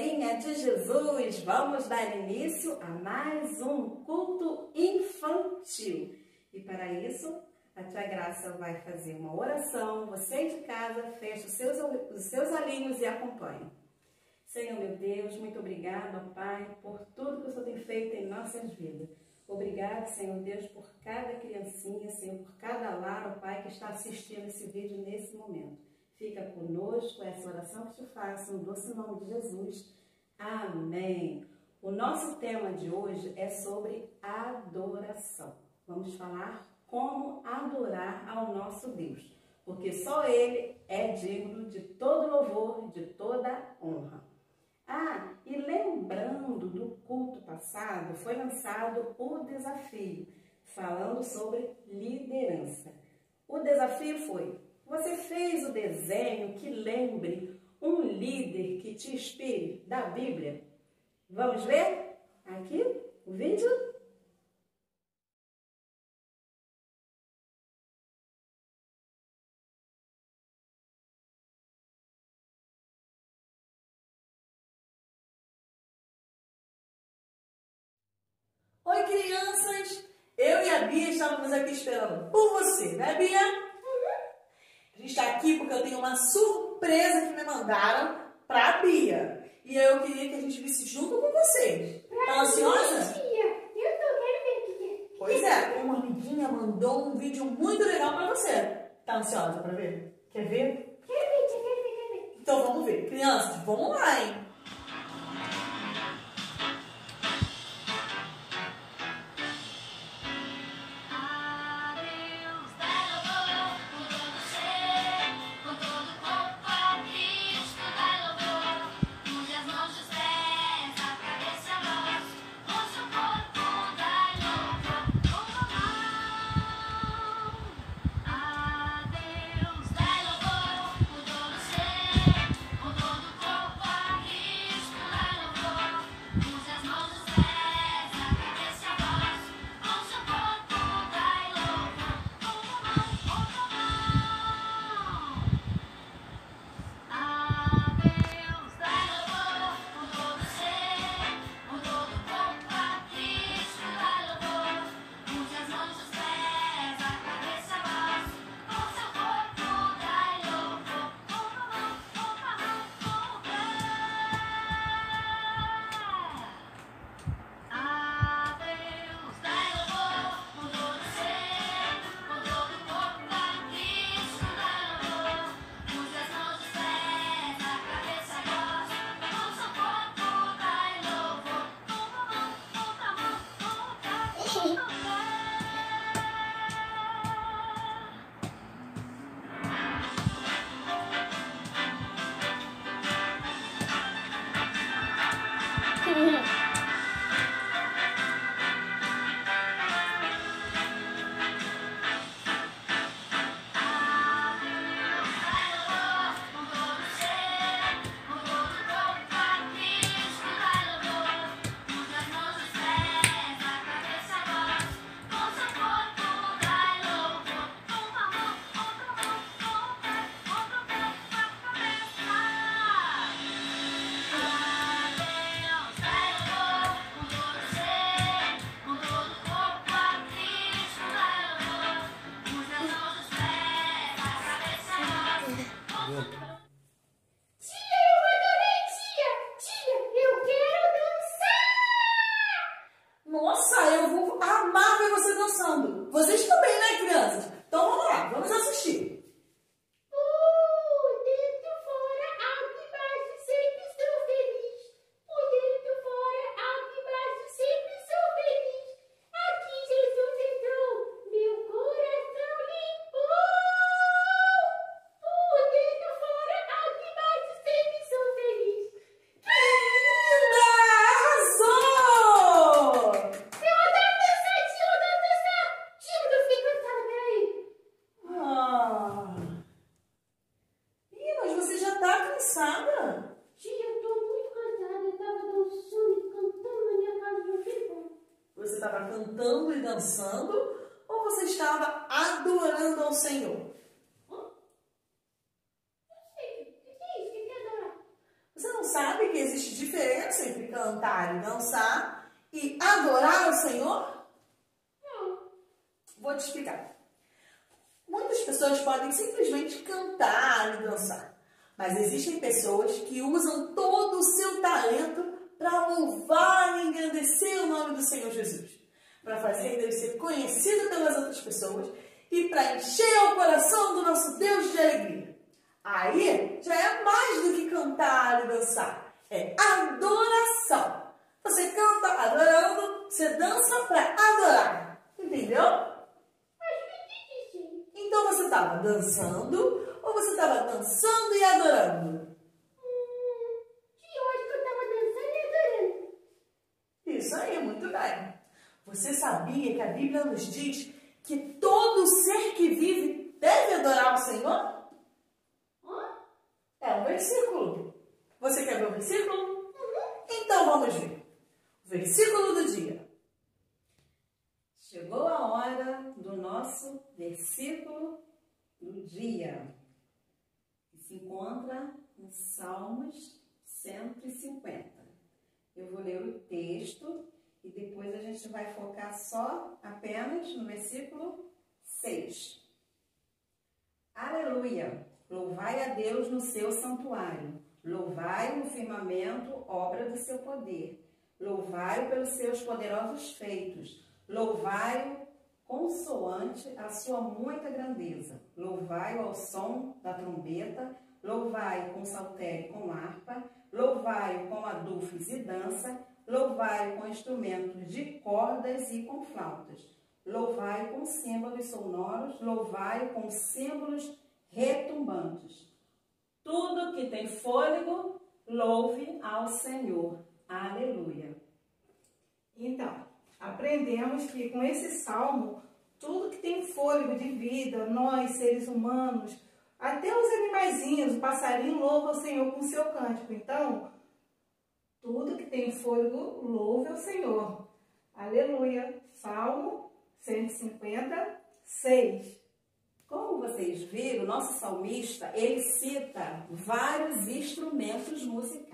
galerinha de Jesus, vamos dar início a mais um culto infantil. E para isso, a tia Graça vai fazer uma oração. Você de casa, feche os seus olhinhos e acompanhe. Senhor meu Deus, muito obrigado, ó Pai, por tudo que o Senhor tem feito em nossas vidas. Obrigado, Senhor Deus, por cada criancinha, Senhor, por cada lar, ó Pai, que está assistindo esse vídeo nesse momento. Fica conosco, essa oração que te faço, no doce nome de Jesus. Amém. O nosso tema de hoje é sobre adoração. Vamos falar como adorar ao nosso Deus, porque só Ele é digno de todo louvor, de toda honra. Ah, e lembrando do culto passado, foi lançado o desafio, falando sobre liderança. O desafio foi: você fez o desenho que lembre um líder que te inspire da Bíblia? Vamos ver aqui o vídeo? Oi, crianças! Eu e a Bia estávamos aqui esperando por você, né, Bia? A gente está aqui porque eu tenho uma surpresa que me mandaram para a Bia. E eu queria que a gente visse junto com vocês. Tá ansiosa? Tia, eu tô quero ver o que é. Pois é, uma amiguinha mandou um vídeo muito legal para você. Tá ansiosa para ver? Quer ver? Quero ver, tia, quero ver. Então vamos ver. Crianças, vamos lá, hein? Nossa, eu vou amar ver você dançando. Vocês também, né, crianças? Então vamos lá, vamos assistir. Por dentro, fora, alto e baixo, sempre estou feliz. Por dentro, fora, alto e baixo, sempre sou feliz. Aqui Jesus entrou, meu coração limpou. Por dentro, fora, alto e baixo, sempre sou feliz. Linda! Arrasou! Eu adoro dançar, tia, eu adoro dançar. Tia, eu fiquei cansada, peraí. Ih, mas você já tá cansada? Tia, eu tô muito cansada, eu tava dançando e cantando na minha casa de um filho. Você estava cantando e dançando ou você estava adorando ao Senhor? Não sei, o que é isso? O que é adorar? Você não sabe que existe diferença entre cantar e dançar e adorar o Senhor? Não. Vou te explicar. Muitas pessoas podem simplesmente cantar e dançar, mas existem pessoas que usam todo o seu talento para louvar e engrandecer o nome do Senhor Jesus, para fazer ele ser conhecido pelas outras pessoas e para encher o coração do nosso Deus de alegria. Aí já é mais do que cantar e dançar, é adoração. Você canta adorando, você dança para adorar, entendeu? Mas não entendi, sim. Então você estava dançando ou você estava dançando e adorando? Que hoje que eu tava dançando e adorando. Isso aí, muito bem. Você sabia que a Bíblia nos diz que todo ser que vive deve adorar o Senhor? Hã? É um versículo. Você quer ver o versículo? Então vamos ver. O versículo do dia. Chegou a hora do nosso versículo do dia, que se encontra em Salmos 150. Eu vou ler o texto e depois a gente vai focar só apenas no versículo 6. Aleluia! Louvai a Deus no seu santuário. Louvai no firmamento, obra do seu poder. Louvai pelos seus poderosos feitos. Louvai consoante a sua muita grandeza. Louvai ao som da trombeta. Louvai com saltério e com harpa. Louvai com adufes e dança. Louvai com instrumentos de cordas e com flautas. Louvai com símbolos sonoros. Louvai com símbolos retumbantes. Tudo que tem fôlego, louve ao Senhor. Aleluia. Então, aprendemos que com esse salmo, tudo que tem fôlego de vida, nós, seres humanos, até os animaizinhos, o passarinho louva ao Senhor com seu cântico. Então, tudo que tem fôlego, louve ao Senhor. Aleluia. Salmo 156. Como vocês viram, o nosso salmista, ele cita vários instrumentos musicais.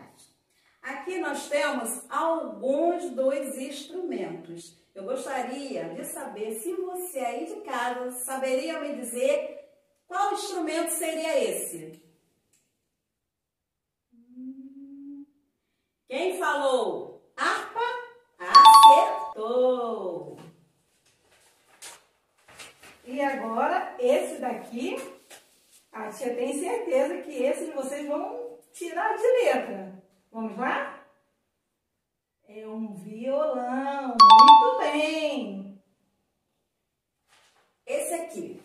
Aqui nós temos alguns dos instrumentos. Eu gostaria de saber se você aí de casa saberia me dizer qual instrumento seria esse. Quem falou harpa, acertou. E agora, esse daqui, a tia tem certeza que esse vocês vão tirar de letra. Vamos lá? É um violão. Muito bem. Esse aqui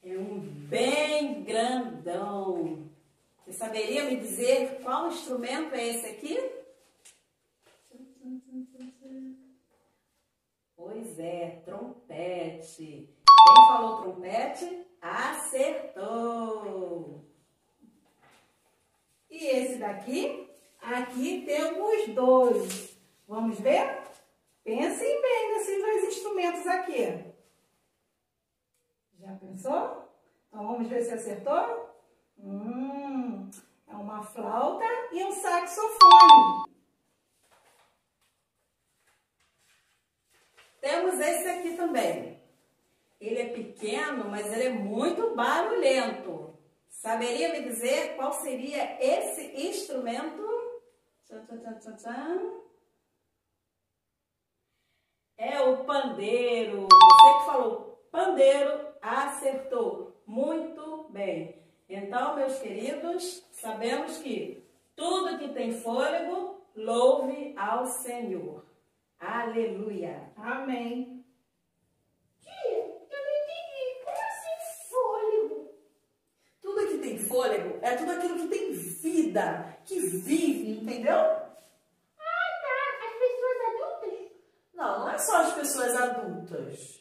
é um bem grandão. Você saberia me dizer qual instrumento é esse aqui? Pois é, trompete. Quem falou trompete, acertou. E esse daqui? Aqui temos dois. Vamos ver? Pensem bem nesses dois instrumentos aqui. Já pensou? Então vamos ver se acertou? É uma flauta e um saxofone. Temos esse aqui também. Ele é pequeno, mas ele é muito barulhento. Saberia me dizer qual seria esse instrumento? Tchan, tchan, tchan, tchan, tchan. É o pandeiro. Você que falou pandeiro, acertou. Muito bem. Então, meus queridos, sabemos que tudo que tem fôlego, louve ao Senhor. Aleluia. Amém. Tia, eu não entendi. Como assim fôlego? Tudo que tem fôlego é tudo aquilo que tem vida, que vive, entendeu? Ah, tá. As pessoas adultas? Não, não é só as pessoas adultas.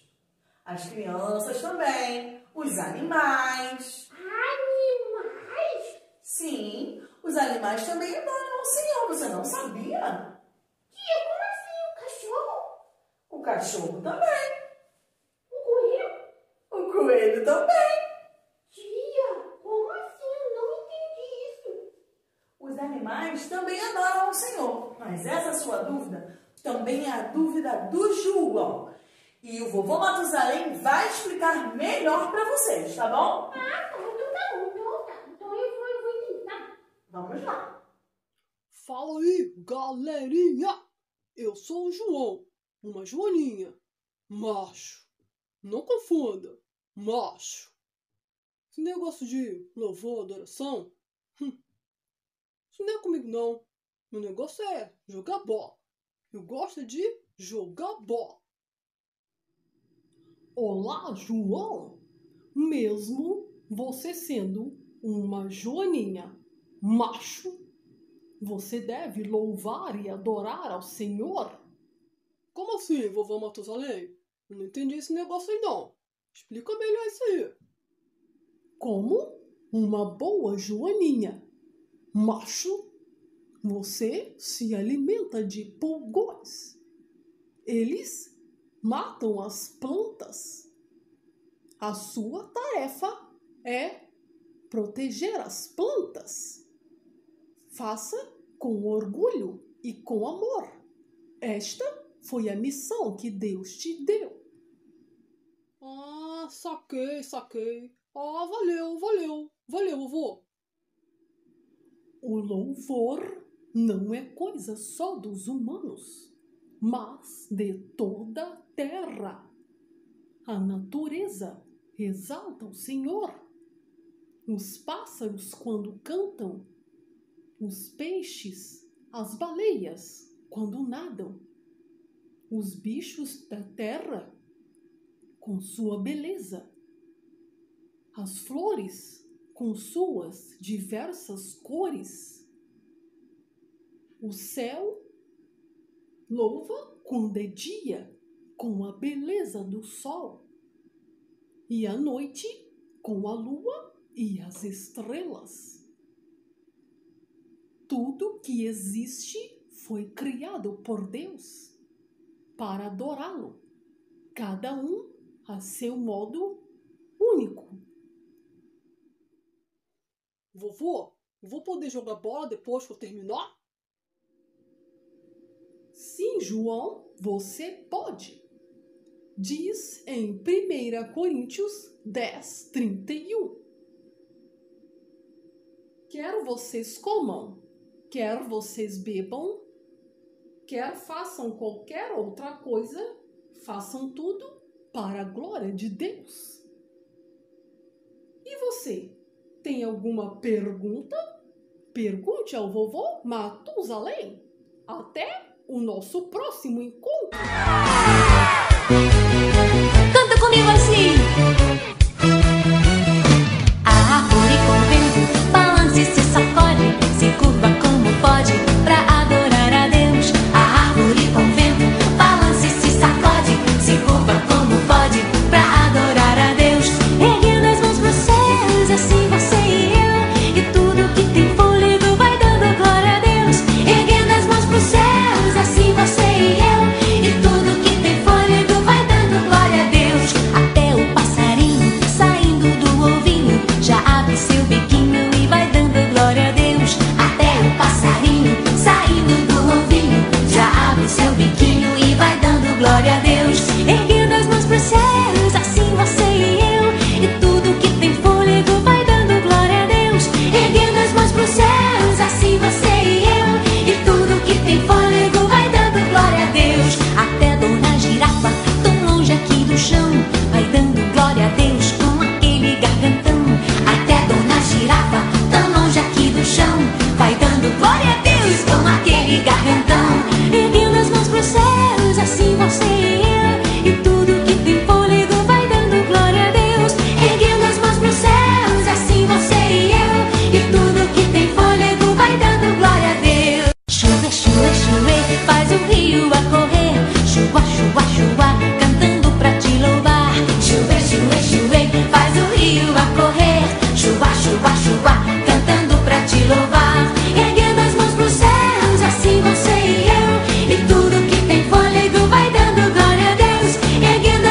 As crianças também, os animais. Animais? Sim, os animais também adoram ao Senhor. Você não sabia? Tia, como assim? O cachorro? O cachorro também. O coelho? O coelho também. Tia, como assim? Eu não entendi isso. Os animais animais também adoram ao Senhor. Mas essa sua dúvida também é a dúvida do João. E o vovô Matusalém vai explicar melhor para vocês, tá bom? Ah, tá bom. Então eu vou tentar. Vamos lá. Fala aí, galerinha! Eu sou o João, uma joaninha, macho. Não confunda, macho. Esse negócio de louvor, adoração, isso não é comigo não. Meu negócio é jogar bola. Eu gosto de jogar bola. Olá, João! Mesmo você sendo uma joaninha, macho, você deve louvar e adorar ao Senhor. Como assim, vovô Matusalém? Eu não entendi esse negócio aí não. Explica melhor isso aí. Como uma boa joaninha, macho, você se alimenta de pulgões. Eles matam as plantas. A sua tarefa é proteger as plantas. Faça com orgulho e com amor. Esta foi a missão que Deus te deu. Ah, saquei. Ah, valeu, vovô. O louvor não é coisa só dos humanos, mas de toda a terra. A natureza exalta o Senhor. Os pássaros, quando cantam, os peixes, as baleias, quando nadam, os bichos da terra, com sua beleza, as flores, com suas diversas cores, o céu louva quando é dia, com a beleza do sol, e a noite com a lua e as estrelas. Tudo que existe foi criado por Deus para adorá-lo, cada um a seu modo único. Vovô, eu vou poder jogar bola depois que eu terminar? Sim, João, você pode. Diz em 1 Coríntios 10:31. Quer vocês comam, quer vocês bebam, quer façam qualquer outra coisa, façam tudo para a glória de Deus. E você, tem alguma pergunta? Pergunte ao vovô Matusalém. Até o nosso próximo encontro. Canta comigo assim. A árvore com o vento balança e se sacode, se curva como pode pra adorar a Deus. A árvore com o vento balança e se sacode, se curva como pode pra adorar a Deus. Erguendo as mãos pros céus, assim você e eu, e tudo que tem fôlego vai dando glória a Deus. Erguendo as mãos pros céus, assim você e eu, e tudo que tem fôlego vai dando glória a Deus. Até o passarinho saindo do ovinho já abre seu biquinho e vai dando glória a Deus. Até o passarinho saindo do ovinho já abre seu biquinho e vai dando glória a Deus. Erguendo as mãos pros céus, assim você e eu, e tudo que tem fôlego vai dando glória a Deus. Erguendo as mãos pros céus, assim você e eu, e tudo que tem fôlego vai dando glória a Deus. Até Dona Girafa, tão longe aqui do chão, vai dando glória a Deus com aquele gargantão. Até Dona Girafa, tão longe aqui do chão, vai dando glória a Deus com aquele gargantão. Erguendo as mãos pros céus, assim você e eu, e tudo que tem fôlego vai dando glória a Deus. Erguendo as mãos pros céus, assim você e eu, e tudo que tem fôlego vai dando glória a Deus. Chuva, chuva, chuva, faz o rio a correr. Chuva, chuva, chuva, cantando pra te louvar. Chuva, chuva, chuva, faz o rio a correr. Chuva, chuva, chuva, cantando pra te louvar. Erguendo as mãos pros céus, assim você e eu, e tudo que tem fôlego vai dando glória a Deus. Erguendo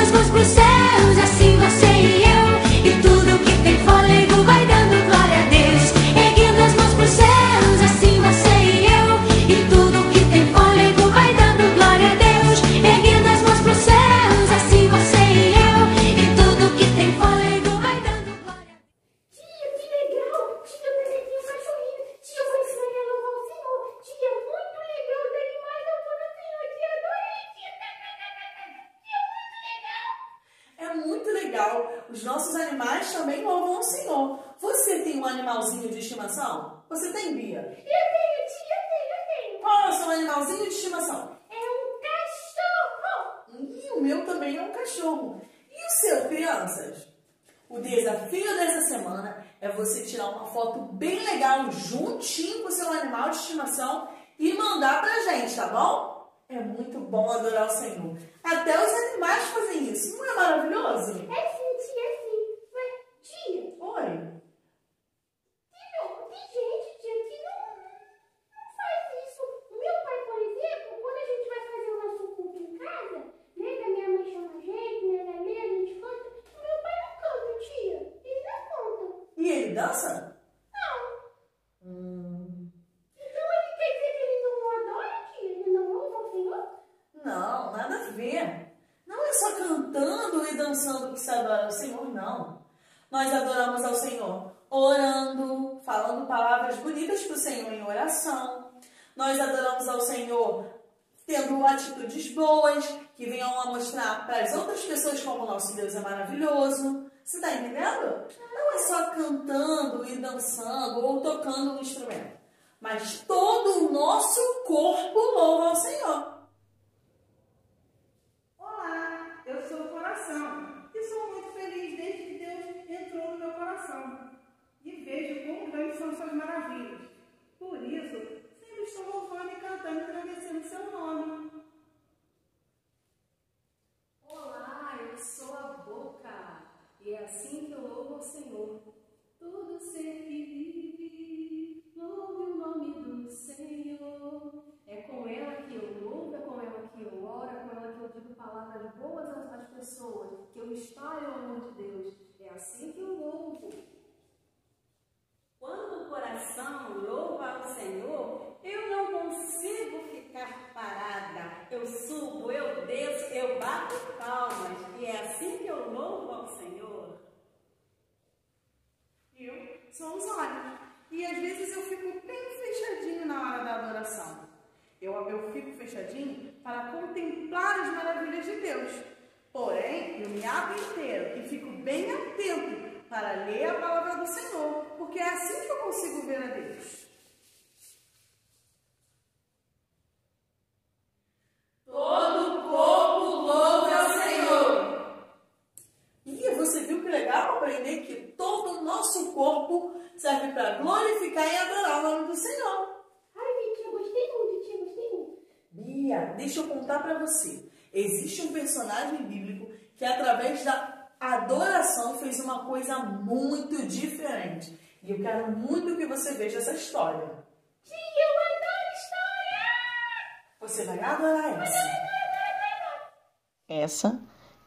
legal. Os nossos animais também louvam o Senhor. Você tem um animalzinho de estimação? Você tem, Bia? Eu tenho, tia, eu tenho. Qual é o seu animalzinho de estimação? É um cachorro. E o meu também é um cachorro. E o seu, crianças? O desafio dessa semana é você tirar uma foto bem legal juntinho com o seu animal de estimação e mandar pra gente, tá bom? É muito bom adorar o Senhor. Até os animais fazem isso. Não é maravilhoso? É sim, tia, é sim. Mas, tia, Oi. tem gente, tia, que não faz isso. O meu pai, por exemplo, quando a gente vai fazer o nosso culto em casa, né, que a minha mãe chama a gente, né, da lei, a gente canta, o meu pai não canta, tia. Ele não canta. E ele dança? Então ele quer dizer que ele não adora, tia? Ele não louva o Senhor? Não, nada a ver. Não é só cantando e dançando que se adora ao Senhor, não. Nós adoramos ao Senhor orando, falando palavras bonitas para o Senhor em oração. Nós adoramos ao Senhor tendo atitudes boas, que venham a mostrar para as outras pessoas como o nosso Deus é maravilhoso. Você está entendendo? Não é só cantando e dançando ou tocando um instrumento, mas todo o nosso corpo louva ao Senhor. Olá, eu sou o coração e sou muito feliz desde que Deus entrou no meu coração e vejo como grandes são suas maravilhas. Por isso, sempre estou louvando e cantando e agradecendo seu nome. Olá, eu sou a boca, e é assim que eu louvo ao Senhor. Todo ser que vive, louve o nome do Senhor. É com ela que eu louvo, é com ela que eu oro, é com ela que eu digo palavras boas às pessoas, que eu espalho o amor de Deus. É assim que eu louvo. Quando o coração louva ao Senhor, eu não consigo ficar parada. Eu subo, eu desço, eu bato palmas. E é assim que eu louvo ao Senhor. Eu sou os olhos e às vezes eu fico bem fechadinho na hora da adoração. Eu fico fechadinho para contemplar as maravilhas de Deus. Porém, eu me abro inteiro e fico bem atento para ler a palavra do Senhor, porque é assim que eu consigo ver a Deus. Todo o corpo louve ao Senhor. E você viu que legal aprender que todo o nosso corpo serve para glorificar e adorar o nome do Senhor. Ai, tia, gostei muito, tia, gostei muito. Bia, deixa eu contar para você. Existe um personagem bíblico que através da adoração fez uma coisa muito diferente. E eu quero muito que você veja essa história. Tia, eu adoro história! Você vai adorar essa. Essa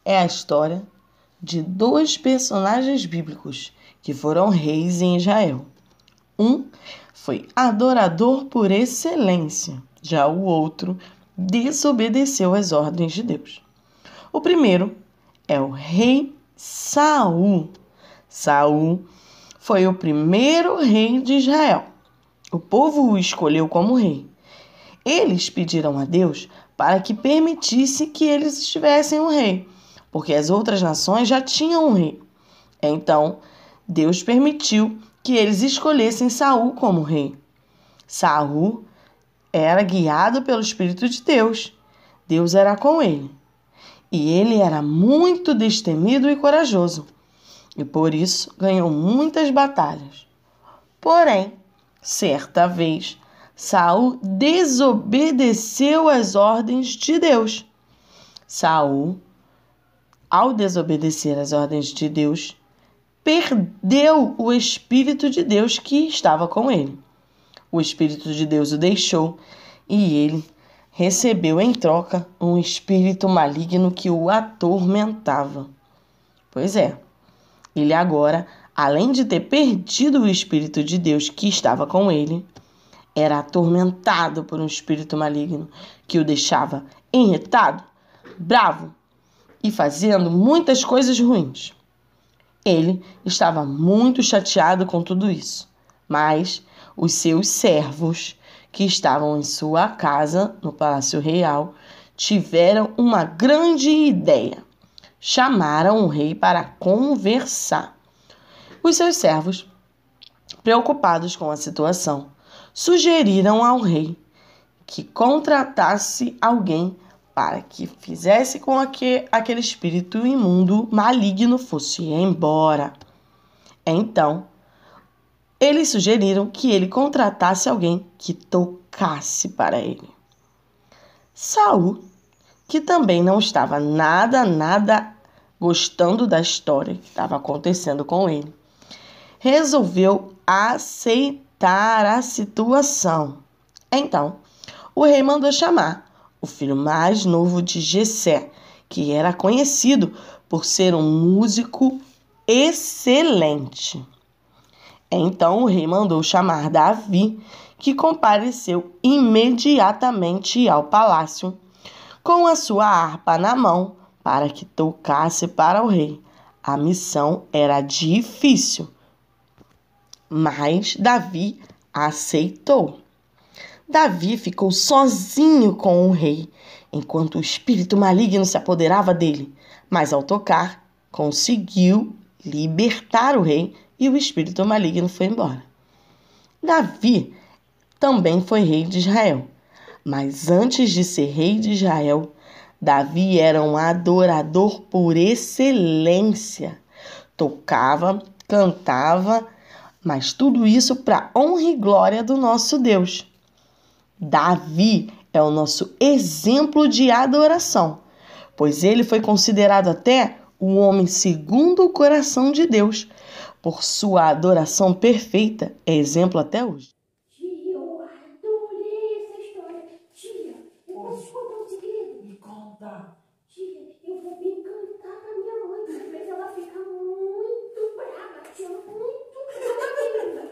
é a história de dois personagens bíblicos que foram reis em Israel. Um foi adorador por excelência, já o outro desobedeceu às ordens de Deus. O primeiro é o rei Saul. Saul foi o primeiro rei de Israel. O povo o escolheu como rei. Eles pediram a Deus para que permitisse que eles tivessem um rei, porque as outras nações já tinham um rei. Então, Deus permitiu que eles escolhessem Saul como rei. Saul era guiado pelo Espírito de Deus. Deus era com ele. E ele era muito destemido e corajoso. E por isso ganhou muitas batalhas. Porém, certa vez, Saul desobedeceu às ordens de Deus. Saul, ao desobedecer às ordens de Deus, perdeu o Espírito de Deus que estava com ele. O Espírito de Deus o deixou e ele recebeu em troca um espírito maligno que o atormentava. Pois é, ele agora, além de ter perdido o Espírito de Deus que estava com ele, era atormentado por um espírito maligno que o deixava irritado, bravo e fazendo muitas coisas ruins. Ele estava muito chateado com tudo isso, mas os seus servos, que estavam em sua casa, no Palácio Real, tiveram uma grande ideia. chamaram o rei para conversar. Os seus servos, preocupados com a situação, sugeriram ao rei que contratasse alguém para que fizesse com que aquele espírito imundo maligno fosse embora. Então, eles sugeriram que ele contratasse alguém que tocasse para ele. Saul, que também não estava nada gostando da história que estava acontecendo com ele, resolveu aceitar a situação. Então, o rei mandou chamar o filho mais novo de Jessé, que era conhecido por ser um músico excelente. Então, o rei mandou chamar Davi, que compareceu imediatamente ao palácio, com a sua harpa na mão, para que tocasse para o rei. A missão era difícil, mas Davi aceitou. Davi ficou sozinho com o rei, enquanto o espírito maligno se apoderava dele, mas ao tocar, conseguiu libertar o rei e o espírito maligno foi embora. Davi também foi rei de Israel, mas antes de ser rei de Israel, Davi era um adorador por excelência. Tocava, cantava, mas tudo isso para honra e glória do nosso Deus. Davi é o nosso exemplo de adoração, pois ele foi considerado até o homem segundo o coração de Deus. Por sua adoração perfeita, é exemplo até hoje. Tia, eu adorei essa história. Tia, eu posso contar um segredo? Me conta. Tia, eu vou me encantar com a minha mãe. Às vezes ela fica muito brava. Tia, muito brava.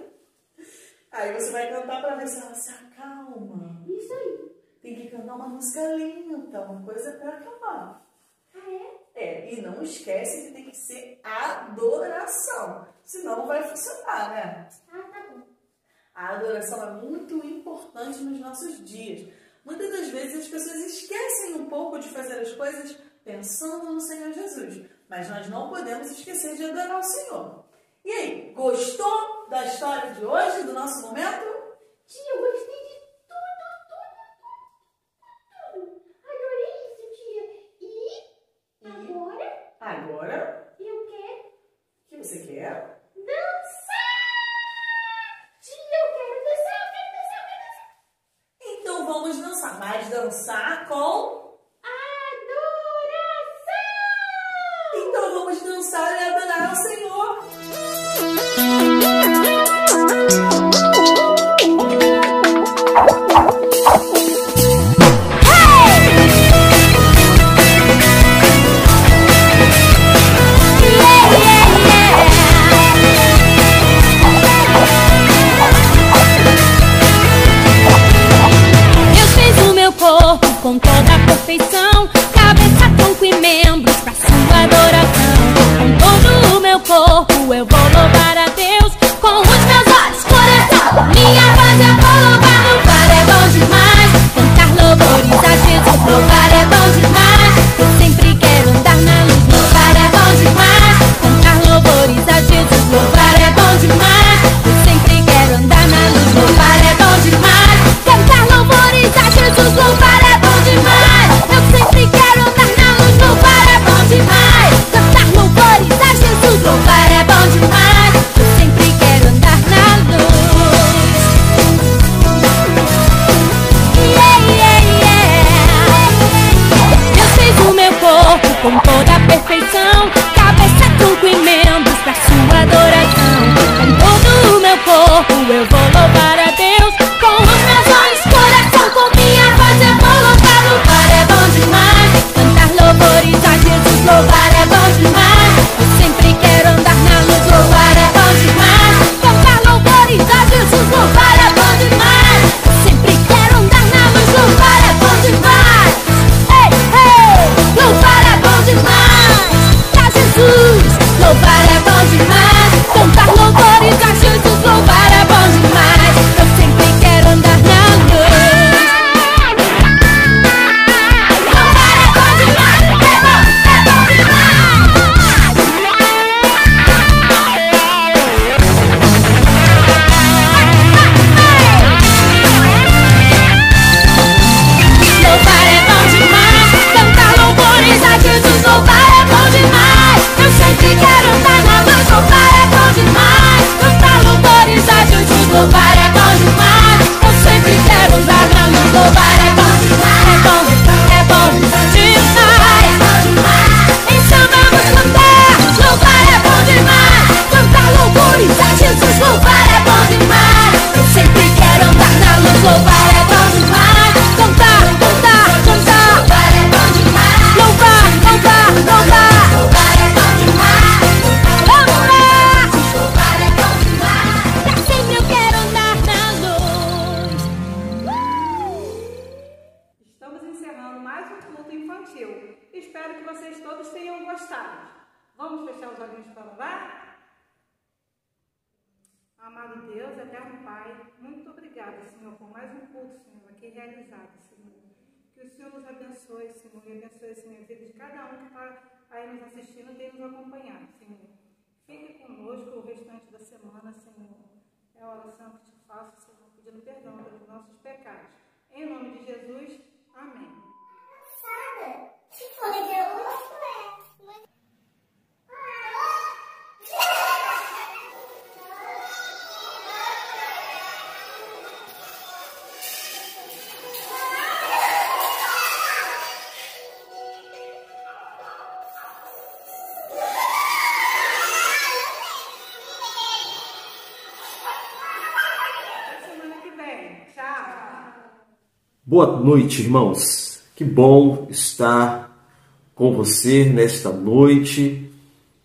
Aí você vai cantar para ver se ela se acalma. Isso aí. Tem que cantar uma música lenta, uma coisa para acalmar. Ah, é? E não esquece que tem que ser adoração, senão não vai funcionar, né? Ah, tá bom. A adoração é muito importante nos nossos dias. Muitas das vezes as pessoas esquecem um pouco de fazer as coisas pensando no Senhor Jesus, mas nós não podemos esquecer de adorar o Senhor. E aí, gostou da história de hoje, do nosso momento? Tia, eu gostei de tudo. Adorei isso, tia. Agora, Eu quero o que você quer? dançar. Tia, eu quero dançar. Então vamos dançar, mas dançar com... Adoração. Então vamos dançar e adorar ao Senhor. Com toda a perfeição, cabeça, tronco e membros pra sua adoração. Com todo o meu corpo eu vou louvar a Deus. Com os meus olhos, coração, minha voz eu vou louvar. Louvar é bom demais, cantar louvores a Jesus. Louvar é bom demais, eu sempre quero andar na luz. Louvar é bom demais, cantar louvores a Jesus. Louvar é bom demais, eu sempre quero andar na luz. Louvar é bom demais, cantar louvores a Jesus. Louvar é bom demais, eu sempre quero andar na luz. Louvar é bom demais, cantar louvores a Jesus. Louvar é bom demais, eu sempre quero andar na luz. Deus fez o meu corpo com toda a perfeição, cabeça, tronco e membros pra sua adoração. Com todo o meu corpo eu vou louvar a Deus. Com os meus olhos, coração, com minha voz eu vou louvar. Louvar é bom demais, cantar louvores a Jesus. Louvar é bom demais, eu sempre quero andar na luz. Louvar é bom demais, cantar louvores a Jesus. Louvar é bom demais, eu sempre quero andar na luz. Louvar é bom demais, ei, ei, louvar é bom demais, pra Jesus. infantil. Espero que vocês todos tenham gostado. Vamos fechar os olhinhos para orar? Amado Deus, eterno Pai, muito obrigada, Senhor, por mais um culto, Senhor, aqui realizado, Senhor. Que o Senhor nos abençoe, Senhor, e abençoe, Senhor, a vida de cada um que está aí nos assistindo e tem nos acompanhado, Senhor. Fique conosco o restante da semana, Senhor. É a oração que te faço, Senhor, pedindo perdão pelos nossos pecados. Em nome de Jesus, amém. Se for legal, não é. Boa noite, irmãos. Que bom estar com você nesta noite.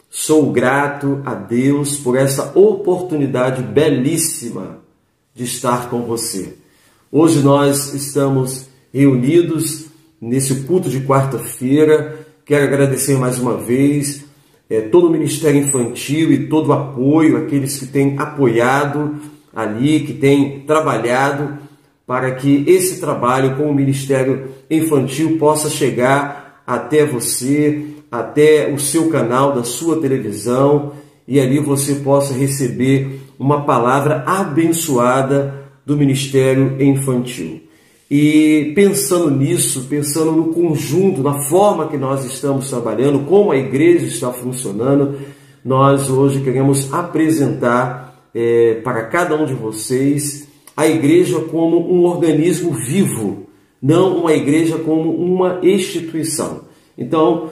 Sou grato a Deus por essa oportunidade belíssima de estar com você. Hoje nós estamos reunidos nesse culto de quarta-feira. Quero agradecer mais uma vez todo o Ministério Infantil e todo o apoio, aqueles que têm apoiado ali, que têm trabalhado para que esse trabalho com o Ministério Infantil possa chegar até você, até o seu canal da sua televisão, e ali você possa receber uma palavra abençoada do Ministério Infantil. E pensando nisso, pensando no conjunto, na forma que nós estamos trabalhando, como a igreja está funcionando, nós hoje queremos apresentar para cada um de vocês a igreja como um organismo vivo, não uma igreja como uma instituição. Então,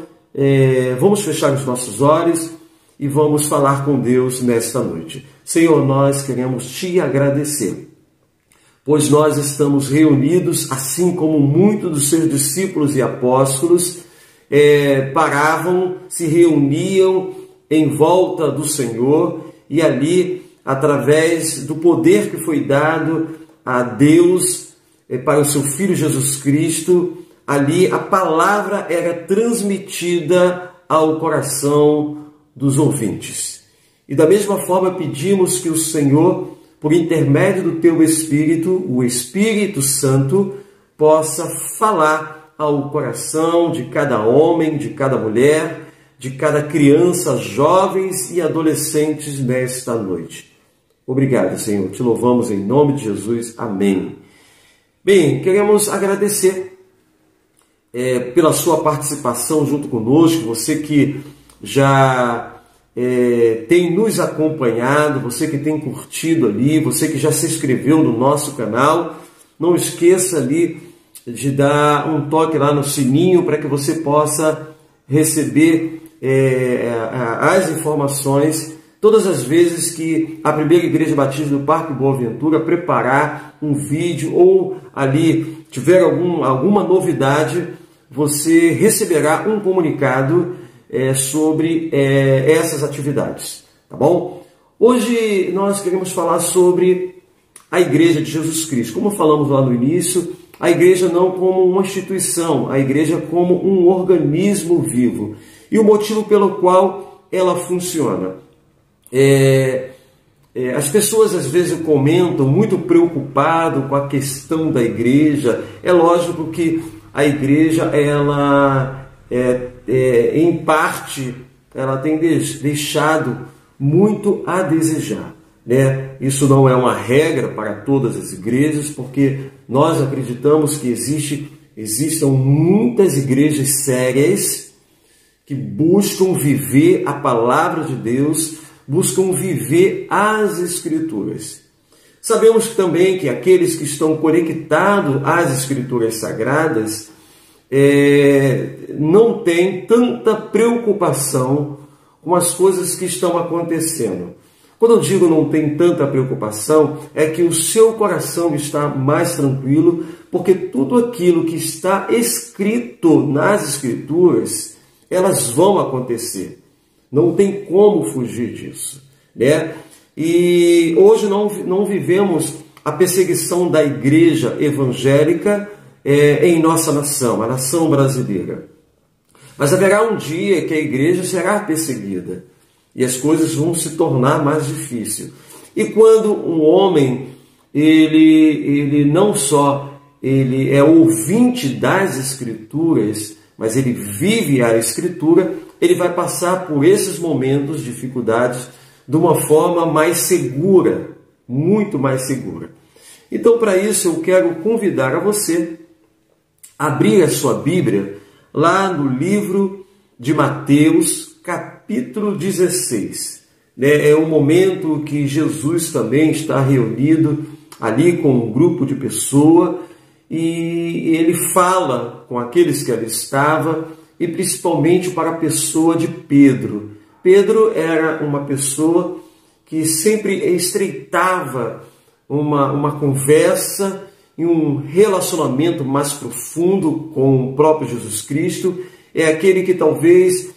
vamos fechar os nossos olhos e vamos falar com Deus nesta noite. Senhor, nós queremos te agradecer, pois nós estamos reunidos, assim como muitos dos seus discípulos e apóstolos paravam, se reuniam em volta do Senhor e ali, através do poder que foi dado a Deus para o seu Filho Jesus Cristo, ali a palavra era transmitida ao coração dos ouvintes. E da mesma forma pedimos que o Senhor, por intermédio do teu Espírito, o Espírito Santo, possa falar ao coração de cada homem, de cada mulher, de cada criança, jovens e adolescentes nesta noite. Obrigado, Senhor. Te louvamos em nome de Jesus. Amém. Bem, queremos agradecer pela sua participação junto conosco, você que já tem nos acompanhado, você que tem curtido ali, você que já se inscreveu no nosso canal. Não esqueça ali de dar um toque lá no sininho para que você possa receber as informações todas as vezes que a Primeira Igreja Batista do Parque Boa Ventura preparar um vídeo ou ali tiver alguma novidade, você receberá um comunicado sobre essas atividades, tá bom? Hoje nós queremos falar sobre a Igreja de Jesus Cristo. Como falamos lá no início, a igreja não como uma instituição, a igreja como um organismo vivo. E o motivo pelo qual ela funciona. As pessoas às vezes comentam muito preocupado com a questão da igreja. É lógico que a igreja, ela em parte, ela tem deixado muito a desejar, né? Isso não é uma regra para todas as igrejas, porque nós acreditamos que existam muitas igrejas sérias que buscam viver a palavra de Deus, buscam viver as Escrituras. Sabemos também que aqueles que estão conectados às Escrituras Sagradas não têm tanta preocupação com as coisas que estão acontecendo. Quando eu digo não tem tanta preocupação, é que o seu coração está mais tranquilo, porque tudo aquilo que está escrito nas Escrituras, elas vão acontecer. Não tem como fugir disso, né? E hoje não vivemos a perseguição da igreja evangélica em nossa nação, a nação brasileira. Mas haverá um dia que a igreja será perseguida e as coisas vão se tornar mais difíceis. E quando um homem, ele não só ele é ouvinte das Escrituras, mas ele vive a Escritura, ele vai passar por esses momentos de dificuldades de uma forma mais segura, muito mais segura. Então, para isso, eu quero convidar a você a abrir a sua Bíblia lá no livro de Mateus, capítulo 16. É o momento que Jesus também está reunido ali com um grupo de pessoas e ele fala com aqueles que ali estavam e principalmente para a pessoa de Pedro. Pedro era uma pessoa que sempre estreitava uma conversa e um relacionamento mais profundo com o próprio Jesus Cristo. É aquele que talvez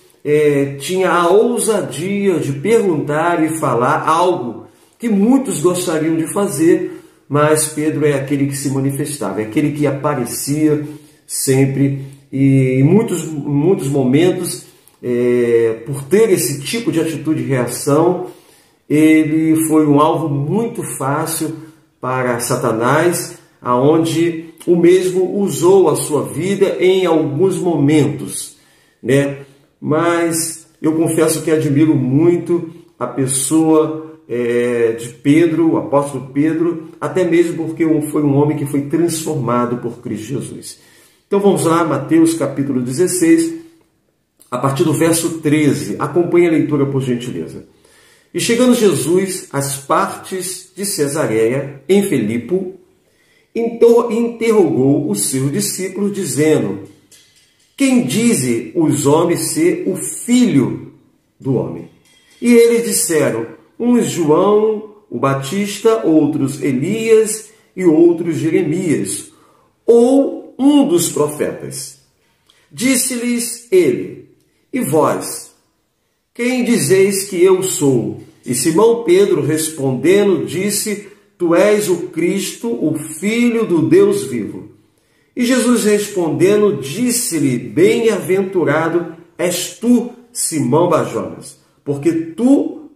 tinha a ousadia de perguntar e falar algo que muitos gostariam de fazer, mas Pedro é aquele que se manifestava, é aquele que aparecia sempre e em muitos momentos, por ter esse tipo de atitude e reação, ele foi um alvo muito fácil para Satanás, aonde o mesmo usou a sua vida em alguns momentos, né? Mas eu confesso que admiro muito a pessoa de Pedro, o apóstolo Pedro, até mesmo porque foi um homem que foi transformado por Cristo Jesus. Então vamos lá, Mateus capítulo 16, a partir do verso 13. Acompanhe a leitura por gentileza. E chegando Jesus às partes de Cesareia, em Filipe, interrogou os seus discípulos, dizendo: quem dizem os homens ser o Filho do Homem? E eles disseram: uns João o Batista, outros Elias e outros Jeremias, ou um dos profetas. Disse-lhes ele: e vós, quem dizeis que eu sou? E Simão Pedro respondendo disse: tu és o Cristo, o Filho do Deus vivo. E Jesus respondendo disse-lhe: bem-aventurado és tu, Simão Bajonas, porque tu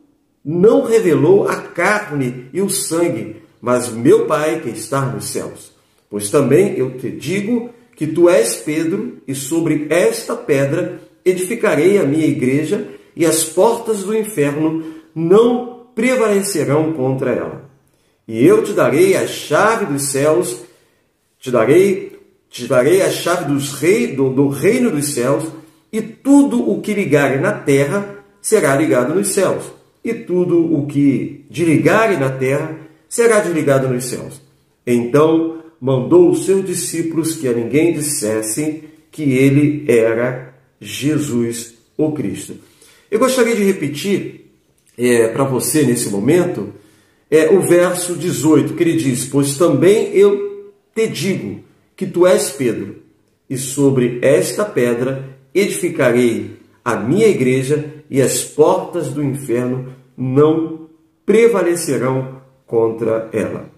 não revelou a carne e o sangue, mas meu Pai que está nos céus. Pois também eu te digo que tu és Pedro, e sobre esta pedra edificarei a minha igreja, e as portas do inferno não prevalecerão contra ela. E eu te darei a chave dos céus, te darei a chave do reino dos céus, e tudo o que ligarem na terra será ligado nos céus, e tudo o que desligarem na terra será desligado nos céus. Então mandou os seus discípulos que a ninguém dissessem que ele era Jesus o Cristo. Eu gostaria de repetir para você nesse momento o verso 18, que ele diz: pois também eu te digo que tu és Pedro, e sobre esta pedra edificarei a minha igreja, e as portas do inferno não prevalecerão contra ela.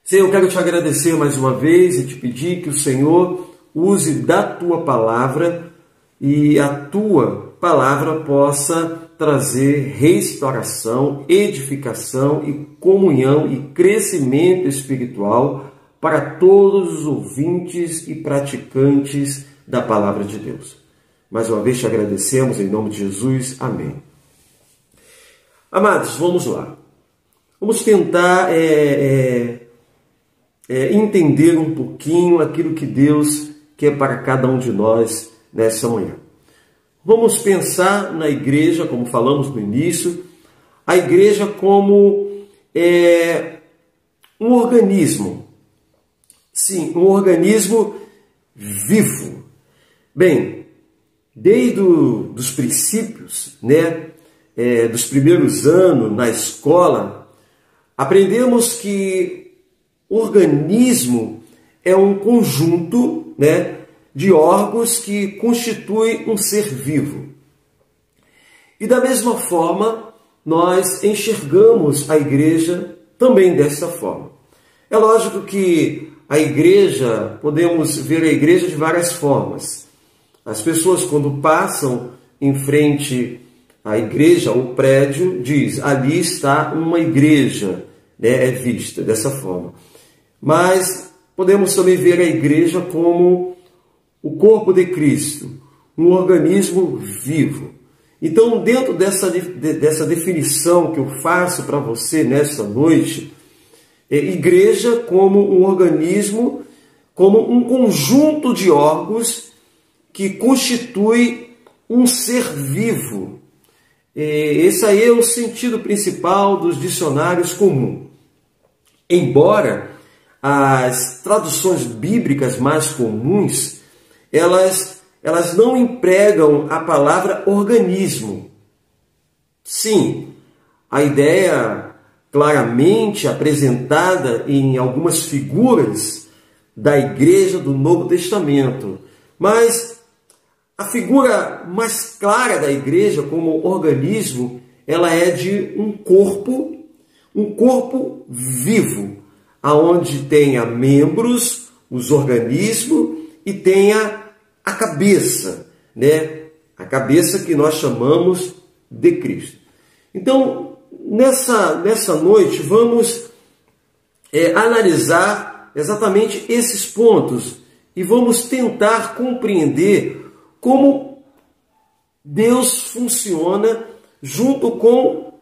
Senhor, eu quero te agradecer mais uma vez e te pedir que o Senhor use da tua palavra e a tua palavra possa trazer restauração, edificação e comunhão e crescimento espiritual para todos os ouvintes e praticantes da palavra de Deus. Mais uma vez te agradecemos em nome de Jesus. Amém. Amados, vamos lá. Vamos tentar entender um pouquinho aquilo que Deus quer para cada um de nós nessa manhã. Vamos pensar na igreja, como falamos no início, a igreja como um organismo. Sim, um organismo vivo. Bem, desde os princípios, dos primeiros anos na escola, aprendemos que o organismo é um conjunto, de órgãos que constituem um ser vivo. E da mesma forma, nós enxergamos a igreja também dessa forma. É lógico que a igreja, podemos ver a igreja de várias formas. As pessoas, quando passam em frente à igreja, ao prédio, diz, ali está uma igreja, né? É vista dessa forma. Mas podemos também ver a igreja como o corpo de Cristo, um organismo vivo. Então, dentro dessa definição que eu faço para você nesta noite, igreja como um organismo, como um conjunto de órgãos que constitui um ser vivo. Esse aí é o sentido principal dos dicionários comuns. Embora as traduções bíblicas mais comuns, elas não empregam a palavra organismo. Sim, a ideia claramente apresentada em algumas figuras da igreja do Novo Testamento, mas a figura mais clara da igreja como organismo, ela é de um corpo vivo, aonde tenha membros, os organismos e tenha a cabeça, né? A cabeça que nós chamamos de Cristo. Então, nessa noite, vamos analisar exatamente esses pontos e vamos tentar compreender como Deus funciona junto com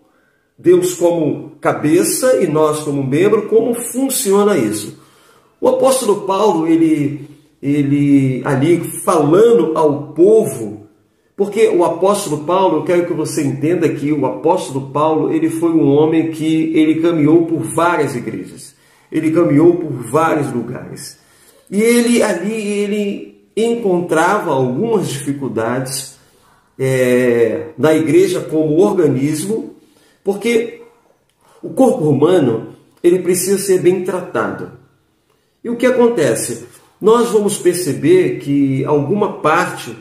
Deus como cabeça e nós como membro, como funciona isso. O apóstolo Paulo, ele ali falando ao povo, porque o apóstolo Paulo, eu quero que você entenda que o apóstolo Paulo, ele foi um homem que ele caminhou por várias igrejas, ele caminhou por vários lugares, e ele encontrava algumas dificuldades na igreja como organismo, porque o corpo humano, ele precisa ser bem tratado. E o que acontece? Nós vamos perceber que alguma parte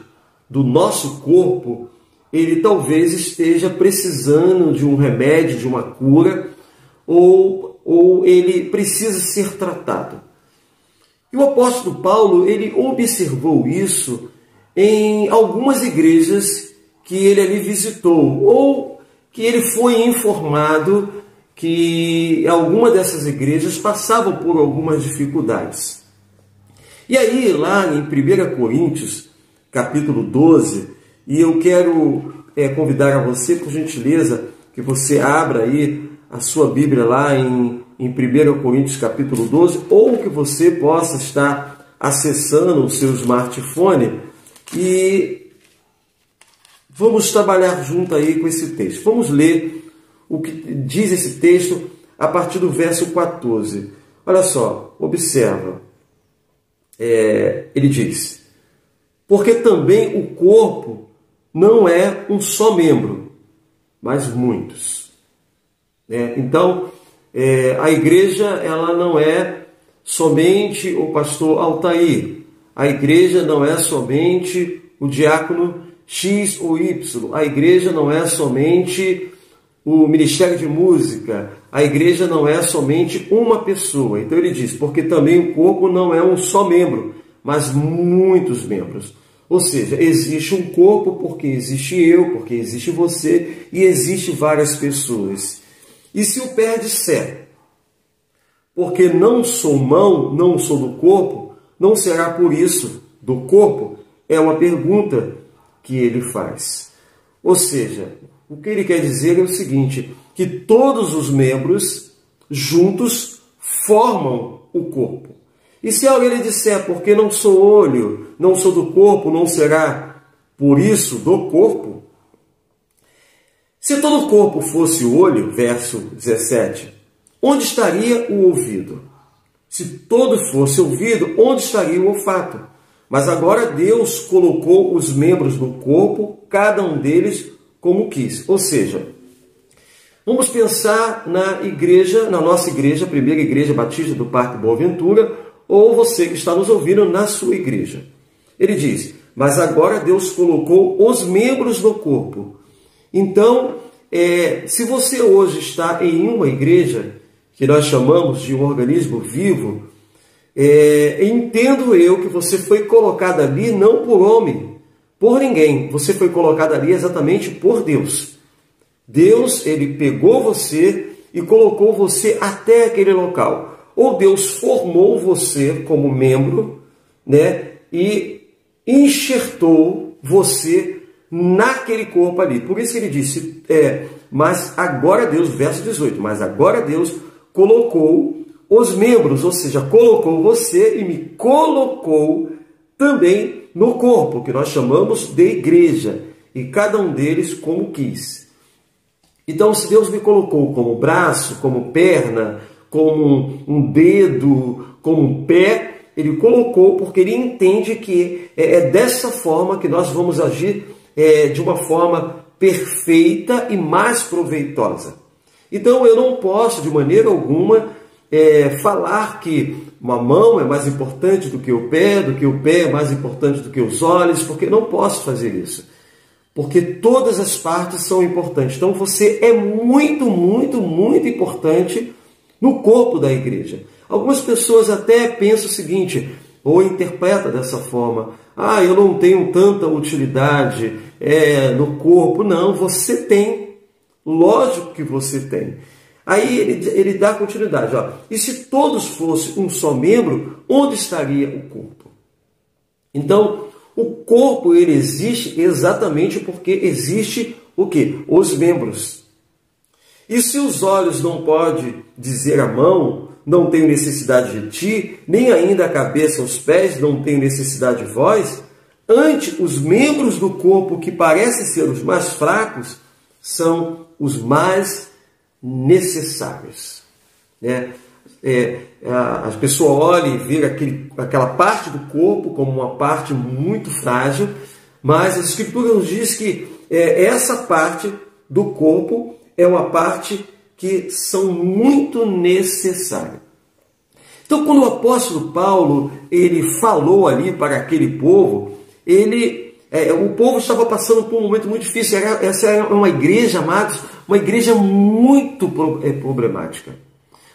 do nosso corpo, ele talvez esteja precisando de um remédio, de uma cura, ou ele precisa ser tratado. E o apóstolo Paulo, ele observou isso em algumas igrejas que ele ali visitou, ou que ele foi informado que alguma dessas igrejas passavam por algumas dificuldades. E aí, lá em 1 Coríntios, capítulo 12, e eu quero convidar a você, por gentileza, que você abra aí a sua Bíblia lá em 1 Coríntios, capítulo 12, ou que você possa estar acessando o seu smartphone e vamos trabalhar junto aí com esse texto. Vamos ler o que diz esse texto a partir do verso 14. Olha só, observa. Ele diz: porque também o corpo não é um só membro, mas muitos. Então, a igreja ela não é somente o pastor Altair, a igreja não é somente o diácono X ou Y, a igreja não é somente o Ministério de Música, a igreja não é somente uma pessoa. Então ele diz, porque também o corpo não é um só membro, mas muitos membros. Ou seja, existe um corpo porque existe eu, porque existe você e existe várias pessoas. E se o pé disser, porque não sou mão, não sou do corpo, não será por isso do corpo? É uma pergunta que ele faz. Ou seja, o que ele quer dizer é o seguinte, que todos os membros juntos formam o corpo. E se alguém lhe disser, porque não sou olho, não sou do corpo, não será por isso do corpo? Se todo o corpo fosse olho, verso 17, onde estaria o ouvido? Se todo fosse ouvido, onde estaria o olfato? Mas agora Deus colocou os membros do corpo, cada um deles como quis. Ou seja, vamos pensar na igreja, na nossa igreja, a primeira igreja batista do Parque Boa Ventura, ou você que está nos ouvindo na sua igreja. Ele diz, mas agora Deus colocou os membros do corpo. Então, se você hoje está em uma igreja, que nós chamamos de um organismo vivo, entendo eu que você foi colocado ali não por homem, por ninguém. Você foi colocado ali exatamente por Deus. Deus, ele pegou você e colocou você até aquele local. Ou Deus formou você como membro, né, e enxertou você naquele corpo ali. Por isso que ele disse, mas agora Deus, verso 18, mas agora Deus colocou os membros, ou seja, colocou você e me colocou também no corpo, que nós chamamos de igreja, e cada um deles como quis. Então, se Deus me colocou como braço, como perna, como um dedo, como um pé, Ele colocou porque Ele entende que é dessa forma que nós vamos agir de uma forma perfeita e mais proveitosa. Então, eu não posso, de maneira alguma, falar que uma mão é mais importante do que o pé é mais importante do que os olhos, porque não posso fazer isso. Porque todas as partes são importantes. Então, você é muito, muito, muito importante no corpo da igreja. Algumas pessoas até pensam o seguinte, ou interpretam dessa forma, eu não tenho tanta utilidade no corpo. Não, você tem. Lógico que você tem. Aí ele dá continuidade. E se todos fossem um só membro, onde estaria o corpo? Então, o corpo ele existe exatamente porque existe o quê? Os membros. E se os olhos não podem dizer a mão, não tenho necessidade de ti, nem ainda a cabeça, os pés, não tenho necessidade de vós, ante os membros do corpo que parecem ser os mais fracos, são os mais necessários. As pessoas olham e veem aquela parte do corpo como uma parte muito frágil, mas a Escritura nos diz que essa parte do corpo é uma parte que são muito necessárias. Então, quando o apóstolo Paulo ele falou ali para aquele povo, o povo estava passando por um momento muito difícil. Essa é uma igreja, amados, uma igreja muito problemática.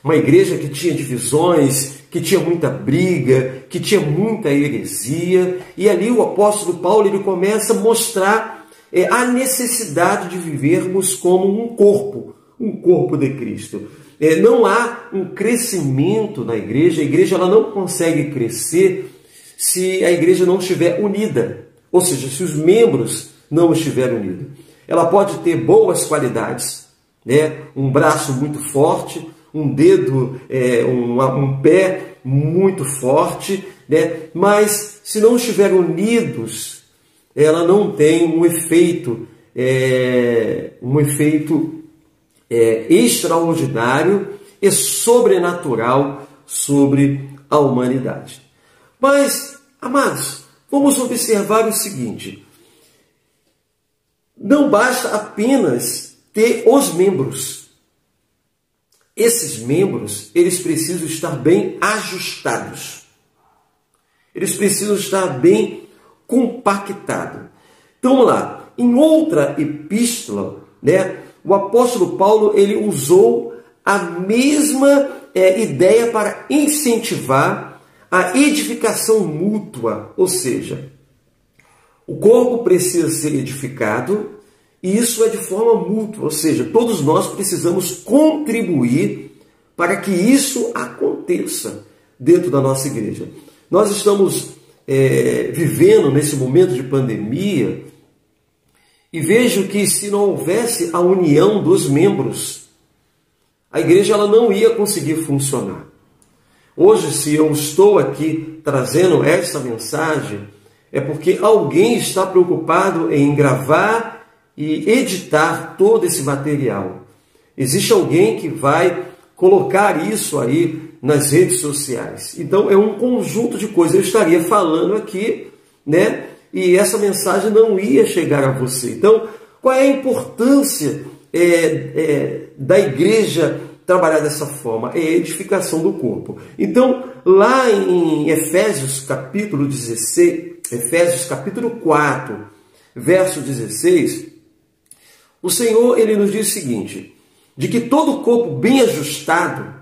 Uma igreja que tinha divisões, que tinha muita briga, que tinha muita heresia. E ali o apóstolo Paulo ele começa a mostrar a necessidade de vivermos como um corpo de Cristo. Não há um crescimento na igreja. A igreja ela não consegue crescer se a igreja não estiver unida. Ou seja, se os membros não estiverem unidos. Ela pode ter boas qualidades, um braço muito forte, um dedo, um pé muito forte, mas se não estiverem unidos, ela não tem um efeito extraordinário e sobrenatural sobre a humanidade. Mas, amados, vamos observar o seguinte: não basta apenas ter os membros. Esses membros, eles precisam estar bem ajustados. Eles precisam estar bem compactados. Então, vamos lá. Em outra epístola, o apóstolo Paulo ele usou a mesma ideia para incentivar a edificação mútua. Ou seja, o corpo precisa ser edificado, e isso é de forma mútua, ou seja, todos nós precisamos contribuir para que isso aconteça dentro da nossa igreja. Nós estamos vivendo nesse momento de pandemia e vejo que se não houvesse a união dos membros, a igreja ela não ia conseguir funcionar. Hoje, se eu estou aqui trazendo essa mensagem, é porque alguém está preocupado em gravar e editar todo esse material. Existe alguém que vai colocar isso aí nas redes sociais. Então, é um conjunto de coisas. Eu estaria falando aqui, e essa mensagem não ia chegar a você. Então, qual é a importância da igreja trabalhar dessa forma? É a edificação do corpo. Então, lá em Efésios capítulo 16, Efésios capítulo 4, verso 16, o Senhor ele nos diz o seguinte: de que todo o corpo bem ajustado,